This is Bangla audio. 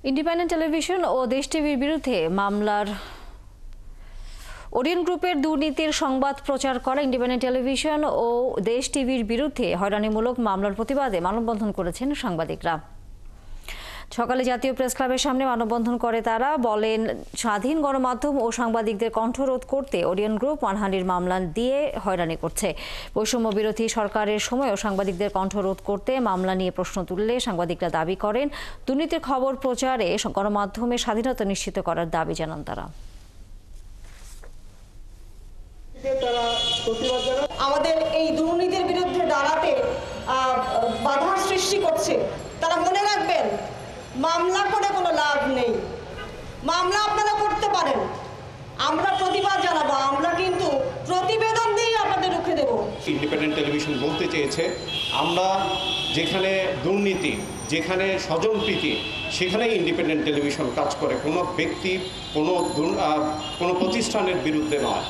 ইন্ডিপেন্ডেন্ট টেলিভিশন ও দেশ টিভির বিরুদ্ধে মামলার ওরিয়ন গ্রুপের দুর্নীতির সংবাদ প্রচার করা ইন্ডিপেন্ডেন্ট টেলিভিশন ও দেশ টিভির বিরুদ্ধে হয়রানিমূলক মামলার প্রতিবাদে মানববন্ধন করেছেন সাংবাদিকরা। সকালে জাতীয় প্রেস ক্লাবের সামনে মানববন্ধন করে তারা বলেন, স্বাধীন গণমাধ্যম ও সাংবাদিকদের কণ্ঠরোধ করতে ওরিয়ন গ্রুপ মানহানির মামলা দিয়ে হয়রানি করছে। বৈষম্য বিরোধী সরকারের সময়ও সাংবাদিকদের কণ্ঠরোধ করতে মামলা নিয়ে প্রশ্ন তুললে সাংবাদিকরা দাবি করেন, দুর্নীতির খবর প্রচারে গণমাধ্যমের স্বাধীনতা নিশ্চিত করার দাবি জানান তারা। আমাদের এই দুর্নীতির বিরুদ্ধে দাঁড়াতে বাধার সৃষ্টি করছে। তারা মনে রাখবেন, মামলা করে কোনো লাভ নেই। মামলা আপনারা করতে পারেন, আমরা প্রতিবাদ জানাবো, আমরা কিন্তু প্রতিবেদন দিয়ে আপনাদের রুখে দেব। ইন্ডিপেন্ডেন্ট টেলিভিশন বলতে চেয়েছে, আমরা যেখানে দুর্নীতি, যেখানে স্বজনপ্রীতি, সেখানেই ইন্ডিপেন্ডেন্ট টেলিভিশন কাজ করে, কোনো ব্যক্তি, কোনো প্রতিষ্ঠানের বিরুদ্ধে নয়।